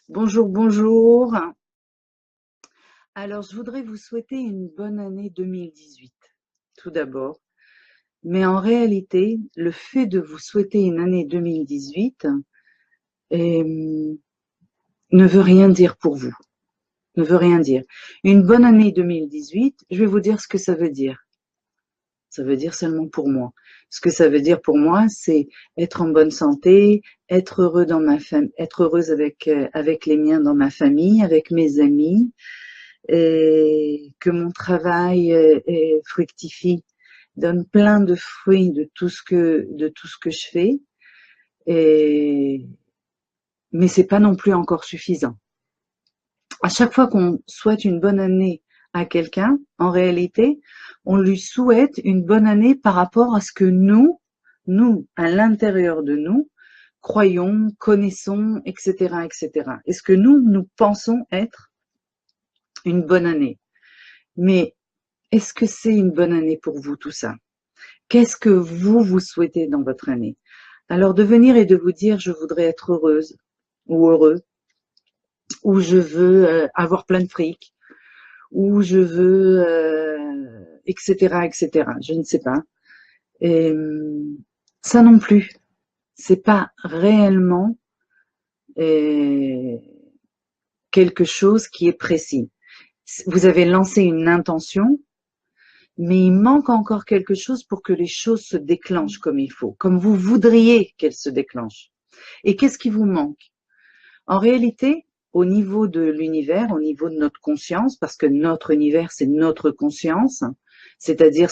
Bonjour, bonjour. Alors, je voudrais vous souhaiter une bonne année 2018, tout d'abord. Mais en réalité, le fait de vous souhaiter une année 2018 ne veut rien dire pour vous, ne veut rien dire. Une bonne année 2018, je vais vous dire ce que ça veut dire. Ça veut dire seulement pour moi. Ce que ça veut dire pour moi, c'est être en bonne santé, être heureux dans ma famille, être heureuse avec les miens dans ma famille, avec mes amis, et que mon travail fructifie, donne plein de fruits de tout ce que je fais. Et, mais c'est pas non plus encore suffisant. À chaque fois qu'on souhaite une bonne année à quelqu'un, en réalité, on lui souhaite une bonne année par rapport à ce que nous, à l'intérieur de nous, croyons, connaissons, etc., etc. Et ce que nous pensons être une bonne année. Mais est-ce que c'est une bonne année pour vous, tout ça? Qu'est-ce que vous souhaitez dans votre année? Alors, de venir et de vous dire, je voudrais être heureuse ou heureux, ou je veux avoir plein de fric, ou je veux, etc., etc. Je ne sais pas. Et ça non plus, c'est pas réellement euh, quelque chose qui est précis. Vous avez lancé une intention, mais il manque encore quelque chose pour que les choses se déclenchent comme il faut, comme vous voudriez qu'elles se déclenchent. Et qu'est-ce qui vous manque? En réalité, au niveau de l'univers, au niveau de notre conscience, parce que notre univers, c'est notre conscience, c'est-à-dire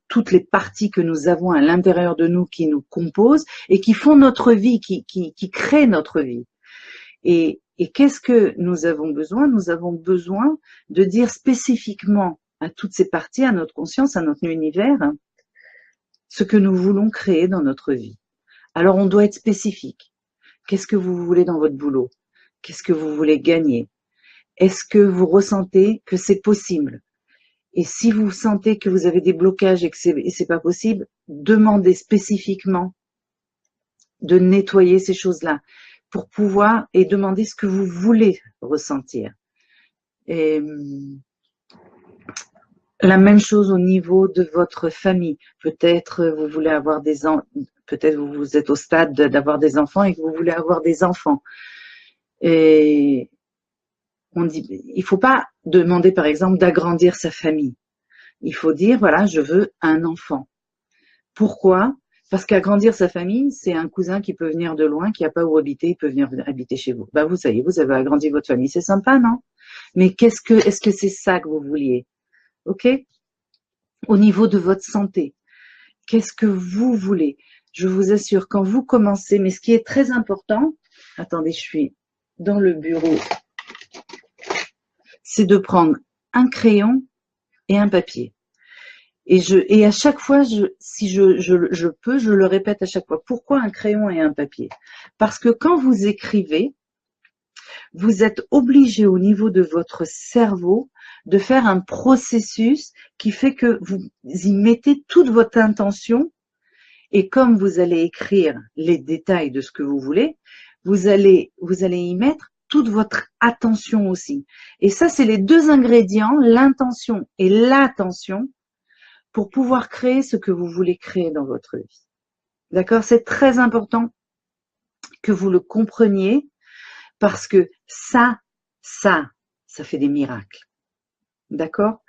toutes les parties que nous avons à l'intérieur de nous qui nous composent et qui font notre vie, qui créent notre vie. Et qu'est-ce que nous avons besoin? Nous avons besoin de dire spécifiquement à toutes ces parties, à notre conscience, à notre univers, ce que nous voulons créer dans notre vie. Alors on doit être spécifique. Qu'est-ce que vous voulez dans votre boulot? Qu'est-ce que vous voulez gagner? Est-ce que vous ressentez que c'est possible? Et si vous sentez que vous avez des blocages et que c'est pas possible, demandez spécifiquement de nettoyer ces choses-là pour pouvoir et demander ce que vous voulez ressentir. Et la même chose au niveau de votre famille. Peut-être vous voulez avoir peut-être vous êtes au stade d'avoir des enfants et que vous voulez avoir des enfants. Et on dit, il faut pas demander par exemple d'agrandir sa famille. Il faut dire voilà, je veux un enfant. Pourquoi? Parce qu'agrandir sa famille, c'est un cousin qui peut venir de loin, qui n'a pas où habiter, il peut venir habiter chez vous. Bah vous savez, vous avez agrandi votre famille, c'est sympa, non? Mais est-ce que c'est ça que vous vouliez? Ok? Au niveau de votre santé, qu'est-ce que vous voulez? Je vous assure, quand vous commencez, mais ce qui est très important, attendez, je suis dans le bureau, c'est de prendre un crayon et un papier. Et à chaque fois, si je peux, je le répète à chaque fois. Pourquoi un crayon et un papier? Parce que quand vous écrivez, vous êtes obligé au niveau de votre cerveau de faire un processus qui fait que vous y mettez toute votre intention. Et comme vous allez écrire les détails de ce que vous voulez, vous allez y mettre toute votre attention aussi. Et ça, c'est les deux ingrédients, l'intention et l'attention, pour pouvoir créer ce que vous voulez créer dans votre vie. D'accord? C'est très important que vous le compreniez parce que ça fait des miracles. D'accord?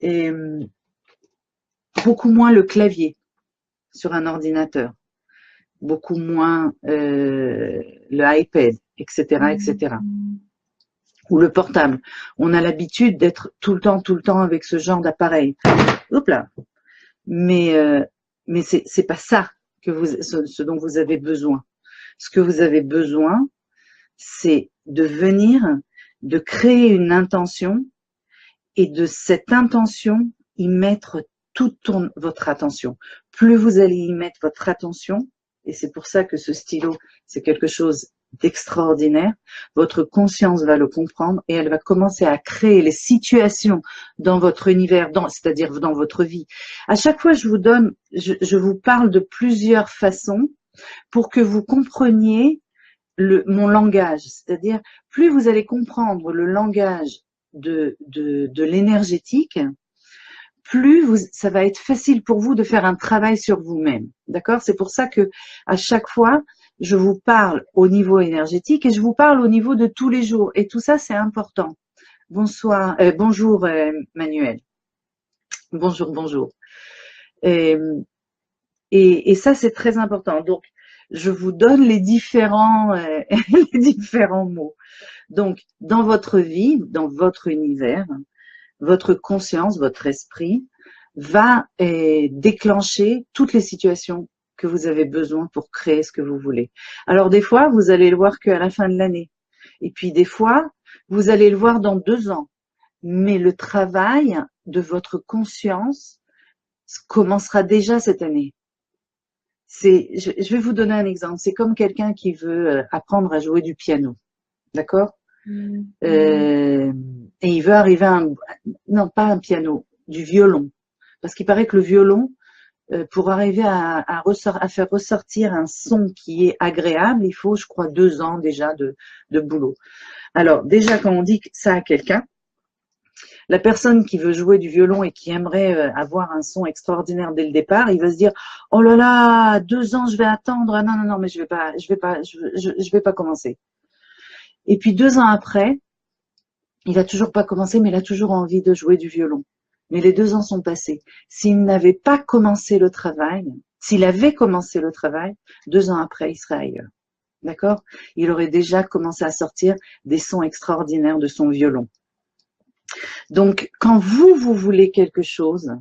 Et beaucoup moins le clavier sur un ordinateur, beaucoup moins le iPad, etc., etc. Ou le portable. On a l'habitude d'être tout le temps avec ce genre d'appareil. Hop là. Mais c'est pas ça ce dont vous avez besoin. Ce que vous avez besoin, c'est de venir, de créer une intention et de cette intention y mettre toute votre attention. Plus vous allez y mettre votre attention, et c'est pour ça que ce stylo, c'est quelque chose d'extraordinaire, votre conscience va le comprendre et elle va commencer à créer les situations dans votre univers, c'est-à-dire dans votre vie. À chaque fois, je vous parle de plusieurs façons pour que vous compreniez mon langage, c'est-à-dire plus vous allez comprendre le langage de l'énergétique, plus ça va être facile pour vous de faire un travail sur vous-même. D'accord? C'est pour ça que à chaque fois, je vous parle au niveau énergétique et je vous parle au niveau de tous les jours. Et tout ça, c'est important. Bonsoir, bonjour Manuel. Bonjour, bonjour. Et ça, c'est très important. Donc, je vous donne les différents, les différents mots. Donc, dans votre vie, dans votre univers, votre conscience, votre esprit va déclencher toutes les situations que vous avez besoin pour créer ce que vous voulez. Alors, des fois, vous allez le voir qu'à la fin de l'année. Et puis, des fois, vous allez le voir dans 2 ans. Mais le travail de votre conscience commencera déjà cette année. Je vais vous donner un exemple. C'est comme quelqu'un qui veut apprendre à jouer du piano. D'accord? Et il veut arriver à non, pas un piano, du violon. Parce qu'il paraît que le violon, pour arriver à faire ressortir un son qui est agréable, il faut, je crois, 2 ans déjà de boulot. Alors, déjà, quand on dit ça à quelqu'un, la personne qui veut jouer du violon et qui aimerait avoir un son extraordinaire dès le départ, il va se dire « Oh là là, 2 ans, je vais attendre. Non, non, non, mais je vais pas commencer. » Et puis 2 ans après, il va toujours pas commencer, mais il a toujours envie de jouer du violon. Mais les 2 ans sont passés. S'il n'avait pas commencé le travail, s'il avait commencé le travail, 2 ans après, il serait ailleurs. D'accord? Il aurait déjà commencé à sortir des sons extraordinaires de son violon. Donc, quand vous voulez quelque chose,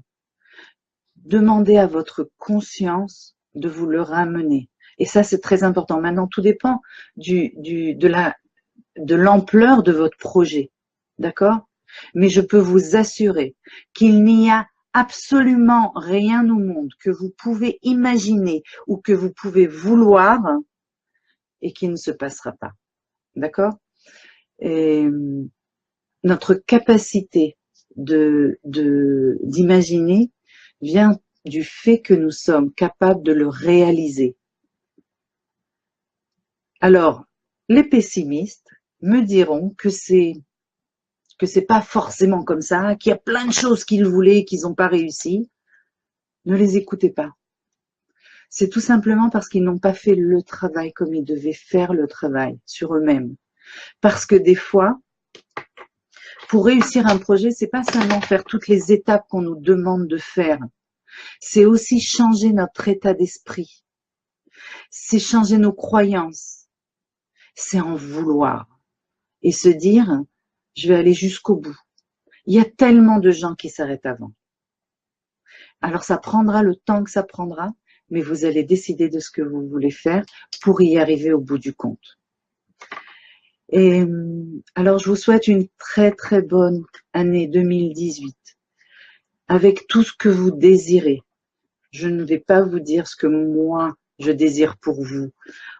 demandez à votre conscience de vous le ramener. Et ça, c'est très important. Maintenant, tout dépend de l'ampleur de votre projet. D'accord? Mais je peux vous assurer qu'il n'y a absolument rien au monde que vous pouvez imaginer ou que vous pouvez vouloir et qui ne se passera pas. D'accord? Et notre capacité d'imaginer vient du fait que nous sommes capables de le réaliser. Alors, les pessimistes me diront que c'est pas forcément comme ça, qu'il y a plein de choses qu'ils voulaient et qu'ils n'ont pas réussi. Ne les écoutez pas. C'est tout simplement parce qu'ils n'ont pas fait le travail comme ils devaient faire le travail sur eux-mêmes. Parce que des fois, pour réussir un projet, c'est pas seulement faire toutes les étapes qu'on nous demande de faire. C'est aussi changer notre état d'esprit. C'est changer nos croyances. C'est en vouloir. Et se dire, je vais aller jusqu'au bout. Il y a tellement de gens qui s'arrêtent avant. Alors ça prendra le temps que ça prendra, mais vous allez décider de ce que vous voulez faire pour y arriver au bout du compte. Et alors je vous souhaite une très très bonne année 2018 avec tout ce que vous désirez. Je ne vais pas vous dire ce que moi je désire pour vous.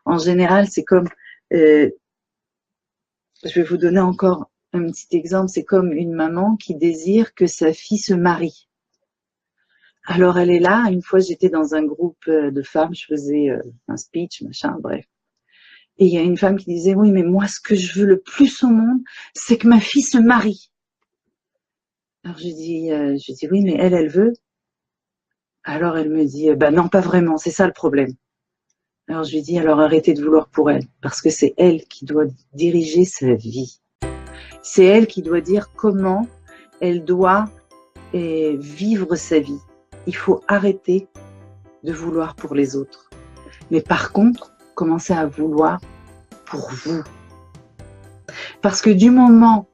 En général, c'est comme, je vais vous donner encore un petit exemple, c'est comme une maman qui désire que sa fille se marie. Alors elle est là, une fois j'étais dans un groupe de femmes, je faisais un speech, machin, bref. Et il y a une femme qui disait, oui, mais moi ce que je veux le plus au monde, c'est que ma fille se marie. Alors je dis, oui, mais elle veut. Alors elle me dit, bah non, pas vraiment, c'est ça le problème. Alors je lui dis, alors arrêtez de vouloir pour elle, parce que c'est elle qui doit diriger sa vie. C'est elle qui doit dire comment elle doit vivre sa vie. Il faut arrêter de vouloir pour les autres. Mais par contre, commencez à vouloir pour vous. Parce que du moment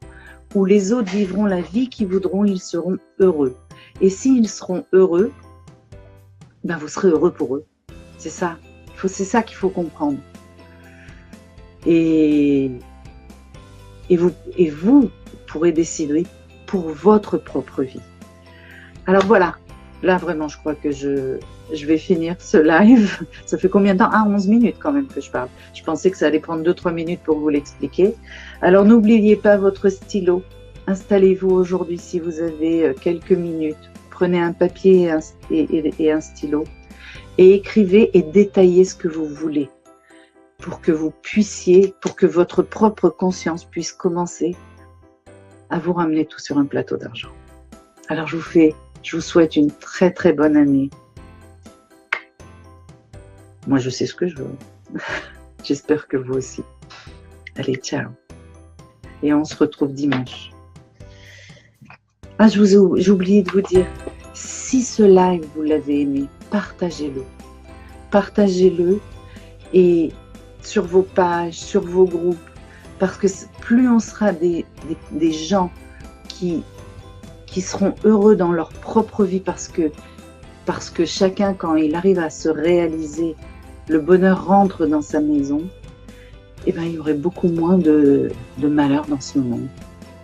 où les autres vivront la vie qu'ils voudront, ils seront heureux. Et s'ils seront heureux, ben vous serez heureux pour eux. C'est ça. C'est ça qu'il faut comprendre. Et vous pourrez décider pour votre propre vie. Alors voilà, là vraiment je crois que je vais finir ce live. Ça fait combien de temps? 11 minutes quand même que je parle. Je pensais que ça allait prendre 2-3 minutes pour vous l'expliquer. Alors n'oubliez pas votre stylo. Installez-vous aujourd'hui si vous avez quelques minutes. Prenez un papier et un stylo et écrivez et détaillez ce que vous voulez. pour que vous puissiez, pour que votre propre conscience puisse commencer à vous ramener tout sur un plateau d'argent. Alors je vous souhaite une très très bonne année. Moi je sais ce que je veux. J'espère que vous aussi. Allez, ciao. Et on se retrouve dimanche. Ah, j'ai oublié de vous dire, si ce live vous l'avez aimé, partagez-le. Partagez-le et sur vos pages, sur vos groupes, parce que plus on sera des gens qui seront heureux dans leur propre vie, parce que chacun, quand il arrive à se réaliser, le bonheur rentre dans sa maison, et ben, il y aurait beaucoup moins de malheur dans ce monde.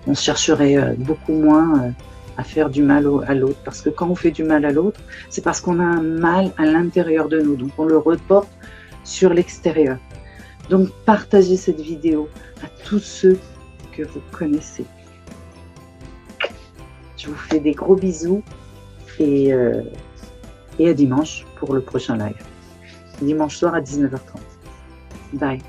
On chercherait beaucoup moins à faire du mal à l'autre, parce que quand on fait du mal à l'autre, c'est parce qu'on a un mal à l'intérieur de nous, donc on le reporte sur l'extérieur. Donc partagez cette vidéo à tous ceux que vous connaissez. Je vous fais des gros bisous et à dimanche pour le prochain live. Dimanche soir à 19h30. Bye.